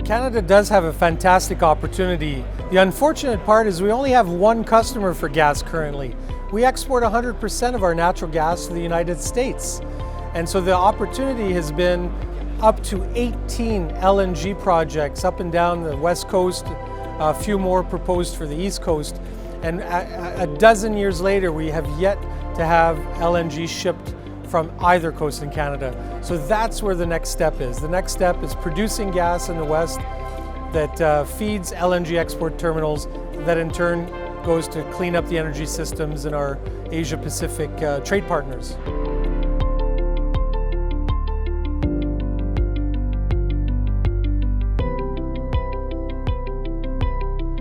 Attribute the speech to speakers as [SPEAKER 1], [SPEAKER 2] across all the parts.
[SPEAKER 1] Canada does have a fantastic opportunity. The unfortunate part is we only have one customer for gas currently. We export 100% of our natural gas to the United States. And so the opportunity has been up to 18 LNG projects up and down the West Coast, a few more proposed for the East Coast. And a dozen years later, we have yet to have LNG shipped from either coast in Canada. So that's where the next step is. The next step is producing gas in the West that feeds LNG export terminals that in turn goes to clean up the energy systems in our Asia-Pacific trade partners.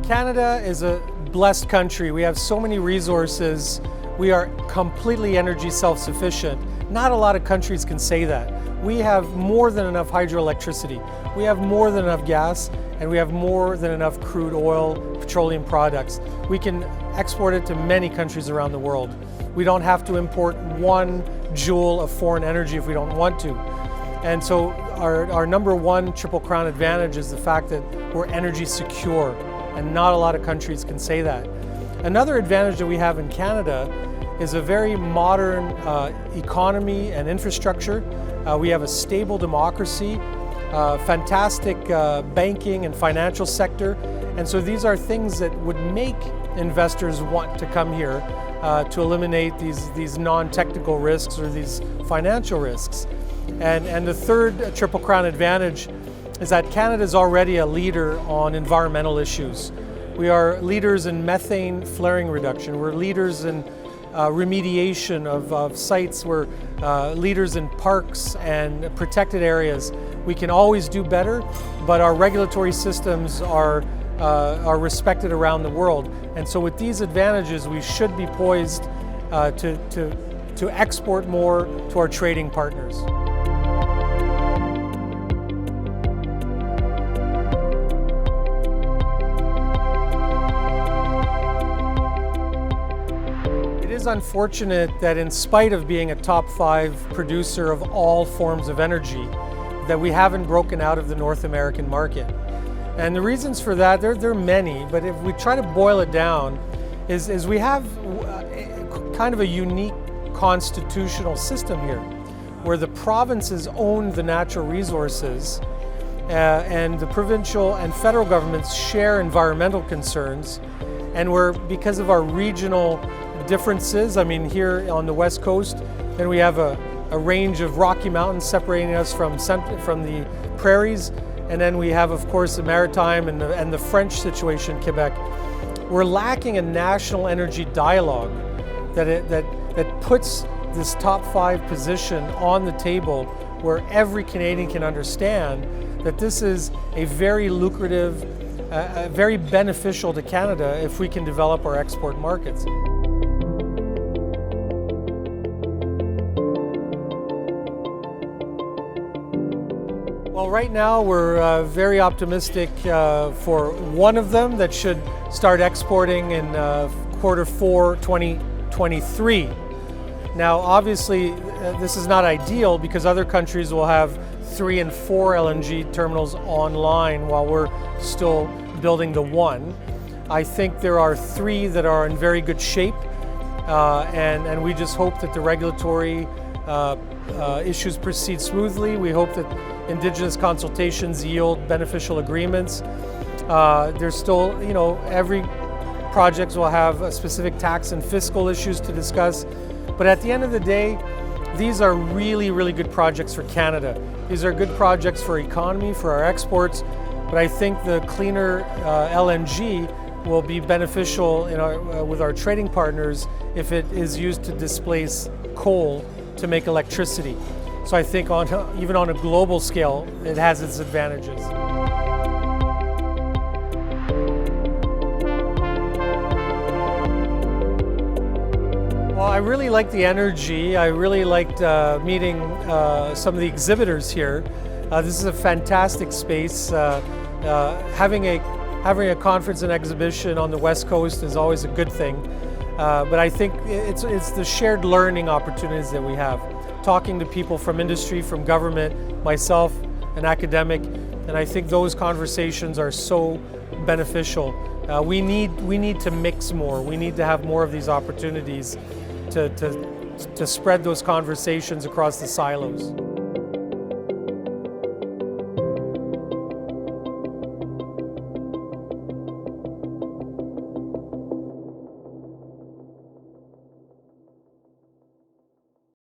[SPEAKER 1] Canada is a blessed country. We have so many resources. We are completely energy self-sufficient. Not a lot of countries can say that. We have more than enough hydroelectricity. We have more than enough gas, and we have more than enough crude oil, petroleum products. We can export it to many countries around the world. We don't have to import 1 joule of foreign energy if we don't want to. And so our number one Triple Crown advantage is the fact that we're energy secure, and not a lot of countries can say that. Another advantage that we have in Canada is a very modern economy and infrastructure. We have a stable democracy, fantastic banking and financial sector, and so these are things that would make investors want to come here to eliminate these non-technical risks or these financial risks. And the third Triple Crown advantage is that Canada is already a leader on environmental issues. We are leaders in methane flaring reduction. We're leaders in remediation of sites. We're leaders in parks and protected areas. We can always do better, but our regulatory systems are respected around the world. And so with these advantages, we should be poised to export more to our trading partners. It is unfortunate that in spite of being a top 5 producer of all forms of energy, that we haven't broken out of the North American market. And the reasons for that, there are many, but if we try to boil it down, is we have kind of a unique constitutional system here, where the provinces own the natural resources and the provincial and federal governments share environmental concerns, and because of our regional differences, I mean here on the West Coast, then we have a range of Rocky Mountains separating us from the prairies, and then we have of course the maritime and the French situation in Quebec. We're lacking a national energy dialogue that puts this top 5 position on the table where every Canadian can understand that this is a very lucrative, very beneficial to Canada if we can develop our export markets. Well, right now we're very optimistic for one of them that should start exporting in Q4 2023. Now, obviously, this is not ideal because other countries will have 3 and 4 LNG terminals online while we're still building the one. I think there are 3 that are in very good shape, and we just hope that the regulatory issues proceed smoothly. We hope that Indigenous consultations yield beneficial agreements. There's still, every project will have specific tax and fiscal issues to discuss. But at the end of the day, these are really, really good projects for Canada. These are good projects for economy, for our exports. But I think the cleaner LNG will be beneficial with our trading partners if it is used to displace coal to make electricity. So I think even on a global scale, it has its advantages. Well, I really liked the energy. I really liked meeting some of the exhibitors here. This is a fantastic space. Having a conference and exhibition on the West Coast is always a good thing. But I think it's the shared learning opportunities that we have. Talking to people from industry, from government, myself, an academic, And I think those conversations are so beneficial. We need to mix more. We need to have more of these opportunities to spread those conversations across the silos.